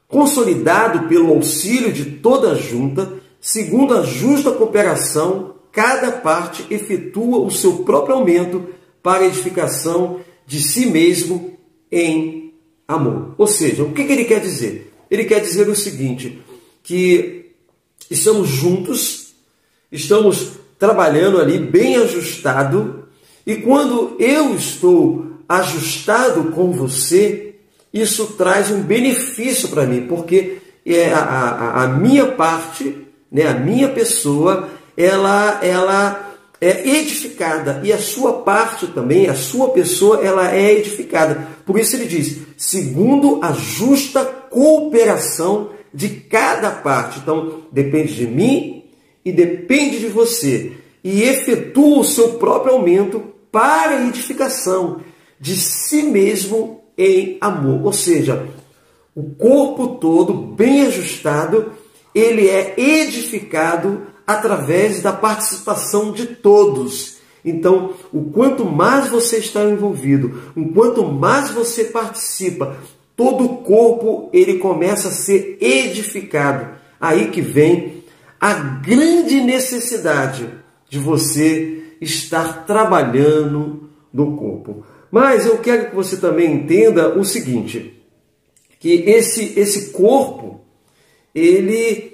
consolidado pelo auxílio de toda a junta, segundo a justa cooperação, cada parte efetua o seu próprio aumento para a edificação de si mesmo em amor. Ou seja, o que ele quer dizer? Ele quer dizer o seguinte, que estamos juntos, estamos trabalhando ali bem ajustado, e quando eu estou ajustado com você, isso traz um benefício para mim, porque a minha parte, né, a minha pessoa, ela é edificada, e a sua parte também, a sua pessoa, ela é edificada. Por isso ele diz, segundo a justa cooperação de cada parte. Então, depende de mim e depende de você. E efetua o seu próprio aumento para a edificação de si mesmo em amor. Ou seja, o corpo todo, bem ajustado, ele é edificado através da participação de todos. Então, o quanto mais você está envolvido, o quanto mais você participa, todo o corpo ele começa a ser edificado. Aí que vem a grande necessidade de você estar trabalhando no corpo. Mas eu quero que você também entenda o seguinte, que esse corpo, ele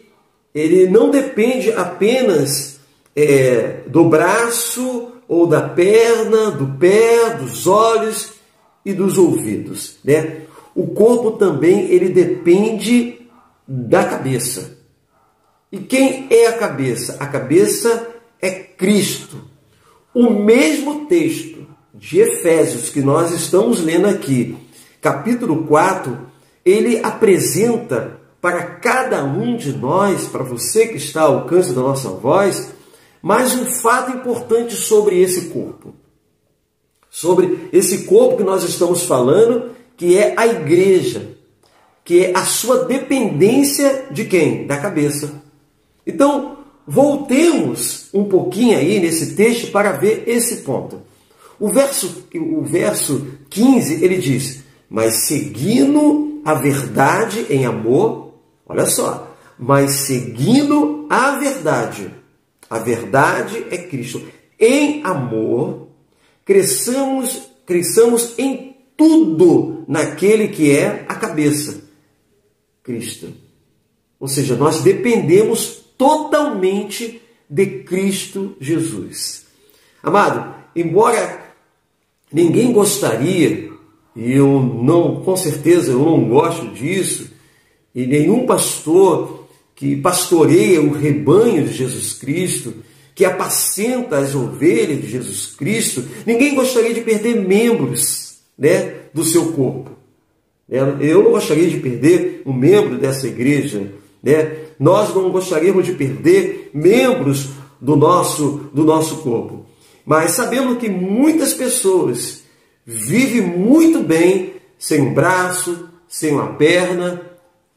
não depende apenas do braço ou da perna, do pé, dos olhos e dos ouvidos, né? O corpo também ele depende da cabeça. E quem é a cabeça? A cabeça é Cristo. O mesmo texto de Efésios que nós estamos lendo aqui, capítulo 4, ele apresenta para cada um de nós, para você que está ao alcance da nossa voz, mais um fato importante sobre esse corpo. Sobre esse corpo que nós estamos falando, que é a igreja, que é a sua dependência de quem? Da cabeça. Então, voltemos um pouquinho aí nesse texto para ver esse ponto. O verso 15, ele diz, mas seguindo a verdade em amor, olha só, mas seguindo a verdade é Cristo, em amor, cresçamos em tudo naquele que é a cabeça, Cristo. Ou seja, nós dependemos totalmente de Cristo Jesus. Amado, embora ninguém gostaria, e eu não, com certeza eu não gosto disso, e nenhum pastor que pastoreia o rebanho de Jesus Cristo, que apacenta as ovelhas de Jesus Cristo, ninguém gostaria de perder membros, né, do seu corpo. Eu não gostaria de perder um membro dessa igreja, né? Nós não gostaríamos de perder membros do nosso corpo. Mas sabemos que muitas pessoas vivem muito bem sem um braço, sem uma perna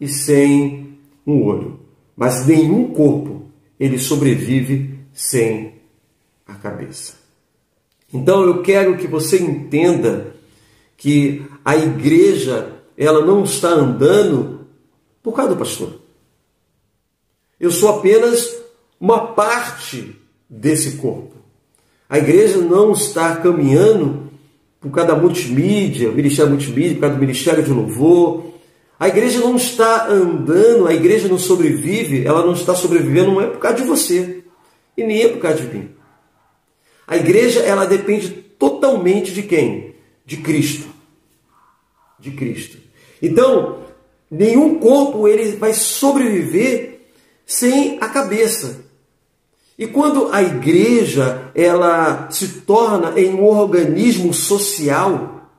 e sem um olho. Mas nenhum corpo ele sobrevive sem a cabeça. Então eu quero que você entenda que a igreja ela não está andando por causa do pastor. Eu sou apenas uma parte desse corpo. A igreja não está caminhando por causa da multimídia, o ministério multimídia, por causa do ministério de louvor. A igreja não está andando, a igreja não sobrevive, ela não está sobrevivendo, não é por causa de você e nem é por causa de mim. A igreja ela depende totalmente de quem? De Cristo. De Cristo. Então, nenhum corpo ele vai sobreviver sem a cabeça. E quando a igreja ela se torna em um organismo social,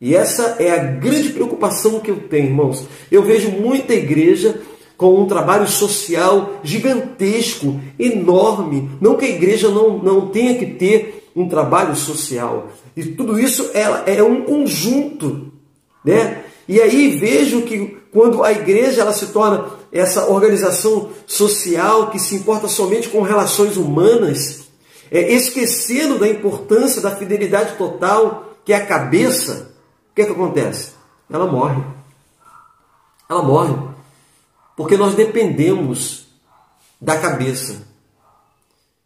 e essa é a grande preocupação que eu tenho, irmãos. Eu vejo muita igreja com um trabalho social gigantesco, enorme. Não que a igreja não tenha que ter um trabalho social. E tudo isso é um conjunto, né? E aí vejo que quando a igreja ela se torna essa organização social que se importa somente com relações humanas, esquecendo da importância da fidelidade total, que é a cabeça, o que acontece? Ela morre. Ela morre. Porque nós dependemos da cabeça.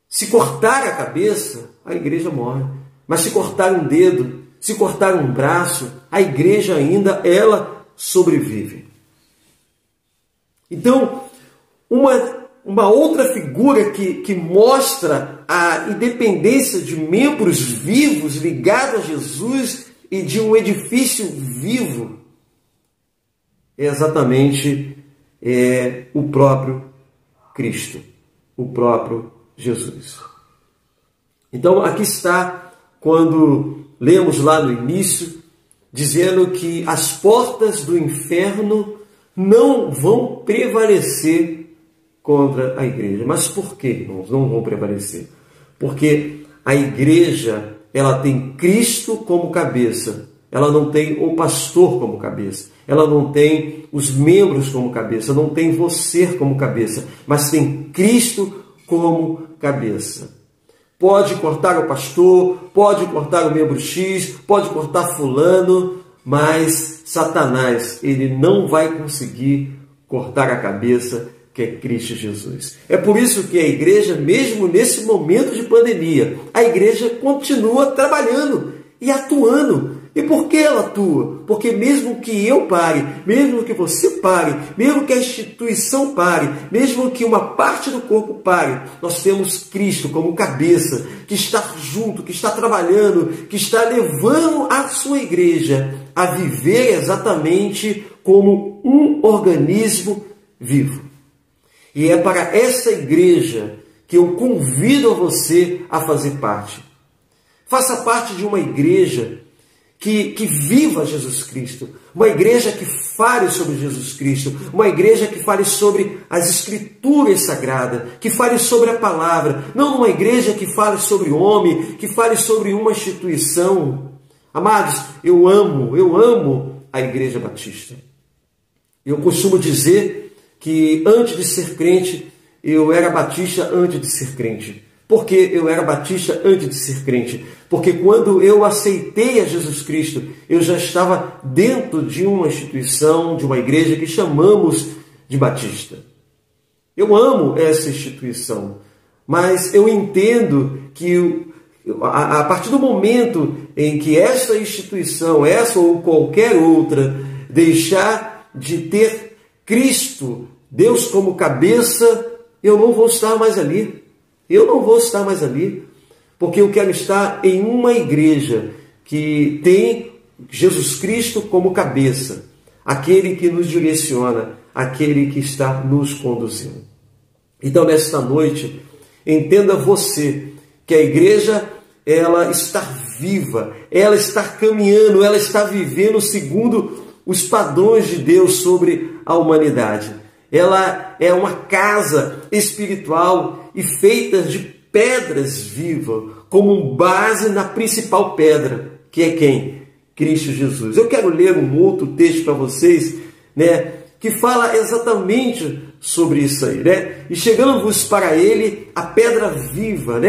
Se cortar a cabeça, a igreja morre. Mas se cortar um dedo, se cortar um braço, a igreja ainda, ela sobrevive. Então, uma outra figura que mostra a independência de membros vivos ligados a Jesus e de um edifício vivo é exatamente o próprio Cristo, o próprio Jesus. Então, aqui está, quando lemos lá no início, dizendo que as portas do inferno não vão prevalecer contra a igreja. Mas por que, irmãos, não vão prevalecer? Porque a igreja, ela tem Cristo como cabeça. Ela não tem o pastor como cabeça. Ela não tem os membros como cabeça. Não tem você como cabeça. Mas tem Cristo como cabeça. Pode cortar o pastor, pode cortar o membro X, pode cortar fulano, mas Satanás, ele não vai conseguir cortar a cabeça que é Cristo Jesus. É por isso que a igreja, mesmo nesse momento de pandemia, a igreja continua trabalhando e atuando. E por que ela atua? Porque mesmo que eu pare, mesmo que você pare, mesmo que a instituição pare, mesmo que uma parte do corpo pare, nós temos Cristo como cabeça, que está junto, que está trabalhando, que está levando a sua igreja a viver exatamente como um organismo vivo. E é para essa igreja que eu convido a você a fazer parte. Faça parte de uma igreja que viva Jesus Cristo, uma igreja que fale sobre Jesus Cristo, uma igreja que fale sobre as Escrituras Sagradas, que fale sobre a palavra, não uma igreja que fale sobre homem, que fale sobre uma instituição. Amados, eu amo a Igreja Batista. Eu costumo dizer que antes de ser crente, eu era batista antes de ser crente. Por que eu era batista antes de ser crente? Porque quando eu aceitei a Jesus Cristo, eu já estava dentro de uma instituição, de uma igreja que chamamos de batista. Eu amo essa instituição, mas eu entendo que a partir do momento em que essa instituição, essa ou qualquer outra, deixar de ter Cristo, Deus como cabeça, eu não vou estar mais ali. Eu não vou estar mais ali, porque eu quero estar em uma igreja que tem Jesus Cristo como cabeça, aquele que nos direciona, aquele que está nos conduzindo. Então, nesta noite, entenda você que a igreja, ela está viva, ela está caminhando, ela está vivendo segundo os padrões de Deus sobre a humanidade. Ela é uma casa espiritual e feita de pedras vivas, como base na principal pedra, que é quem? Cristo Jesus. Eu quero ler um outro texto para vocês, que fala exatamente sobre isso aí, E chegando-vos para ele a pedra viva,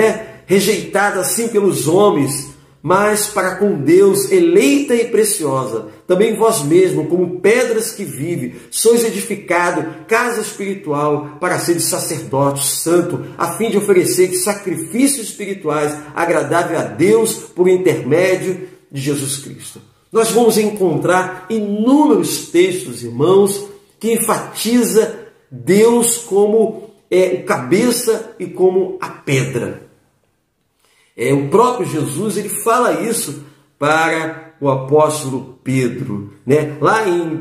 rejeitada assim pelos homens, mas para com Deus eleita e preciosa. Também vós mesmos, como pedras que vivem, sois edificado, casa espiritual, para seres sacerdotes santo, a fim de oferecer sacrifícios espirituais agradáveis a Deus por intermédio de Jesus Cristo. Nós vamos encontrar inúmeros textos, irmãos, que enfatiza Deus como o cabeça e como a pedra. O próprio Jesus, ele fala isso para o apóstolo Pedro, Lá em 1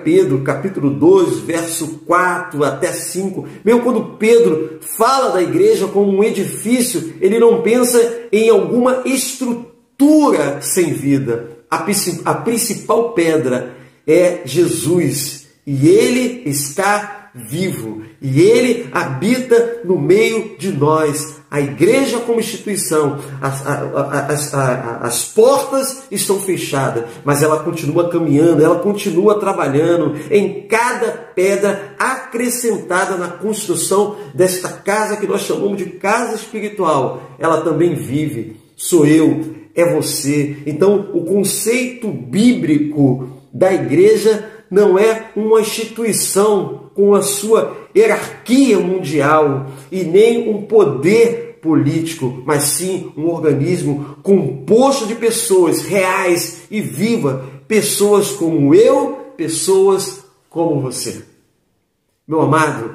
Pedro, capítulo 2, verso 4 até 5, mesmo quando Pedro fala da igreja como um edifício, ele não pensa em alguma estrutura sem vida. A principal pedra é Jesus, e ele está vivo, e ele habita no meio de nós. A igreja como instituição, as portas estão fechadas, mas ela continua caminhando, ela continua trabalhando em cada pedra acrescentada na construção desta casa que nós chamamos de casa espiritual. Ela também vive, sou eu, é você. Então, o conceito bíblico da igreja não é uma instituição com a sua hierarquia mundial e nem um poder político, mas sim um organismo composto de pessoas reais e vivas, pessoas como eu, pessoas como você. Meu amado,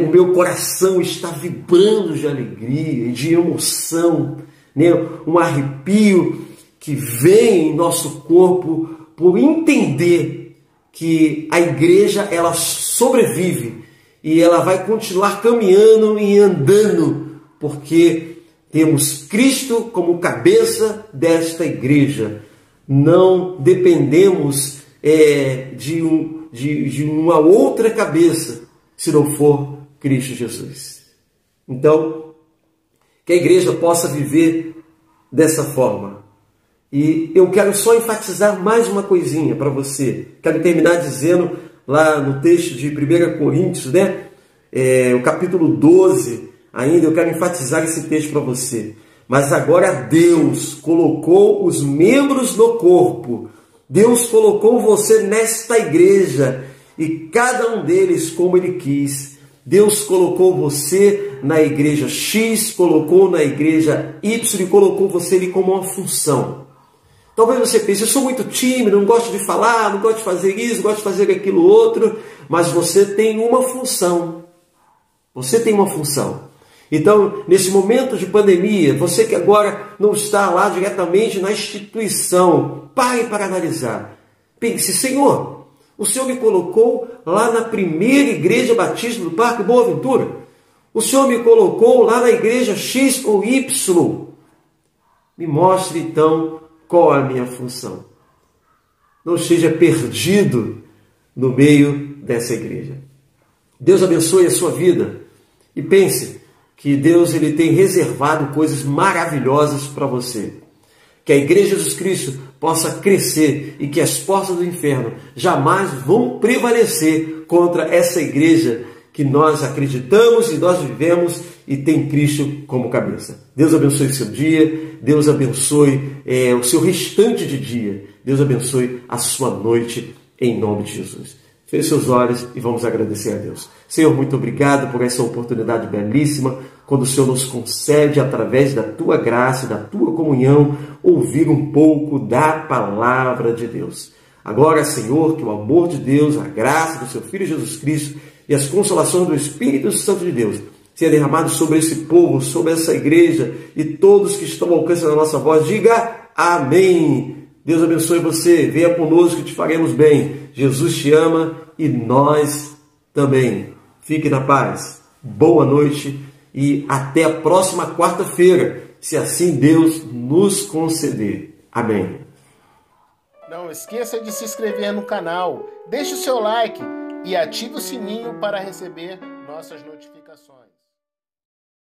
o meu coração está vibrando de alegria e de emoção, né? Um arrepio que vem em nosso corpo por entender que a igreja ela sobrevive e ela vai continuar caminhando e andando, porque temos Cristo como cabeça desta igreja. Não dependemos de uma outra cabeça, se não for Cristo Jesus. Então, que a igreja possa viver dessa forma. E eu quero só enfatizar mais uma coisinha para você. Quero terminar dizendo lá no texto de 1 Coríntios, né? O capítulo 12, ainda eu quero enfatizar esse texto para você. Mas agora Deus colocou os membros no corpo. Deus colocou você nesta igreja e cada um deles como Ele quis. Deus colocou você na igreja X, colocou na igreja Y e colocou você ali como uma função. Talvez você pense, eu sou muito tímido, não gosto de falar, não gosto de fazer isso, não gosto de fazer aquilo outro, mas você tem uma função. Você tem uma função. Então, nesse momento de pandemia, você que agora não está lá diretamente na instituição, pare para analisar. Pense, Senhor, o Senhor me colocou lá na primeira igreja batista do Parque Boa Ventura. O Senhor me colocou lá na igreja X ou Y. Me mostre então qual é a minha função. Não esteja perdido no meio dessa igreja. Deus abençoe a sua vida e pense que Deus ele tem reservado coisas maravilhosas para você. Que a Igreja de Jesus Cristo possa crescer e que as portas do inferno jamais vão prevalecer contra essa igreja que nós acreditamos e nós vivemos e tem Cristo como cabeça. Deus abençoe o seu dia, Deus abençoe o seu restante de dia, Deus abençoe a sua noite, em nome de Jesus. Feche seus olhos e vamos agradecer a Deus. Senhor, muito obrigado por essa oportunidade belíssima, quando o Senhor nos concede, através da Tua graça, da Tua comunhão, ouvir um pouco da palavra de Deus. Agora, Senhor, que o amor de Deus, a graça do Seu Filho Jesus Cristo e as consolações do Espírito Santo de Deus seja derramado sobre esse povo, sobre essa igreja e todos que estão ao alcance da nossa voz. Diga amém. Deus abençoe você. Venha conosco que te faremos bem. Jesus te ama e nós também. Fique na paz. Boa noite e até a próxima quarta-feira, se assim Deus nos conceder. Amém. Não esqueça de se inscrever no canal, deixe o seu like e ative o sininho para receber nossas notificações.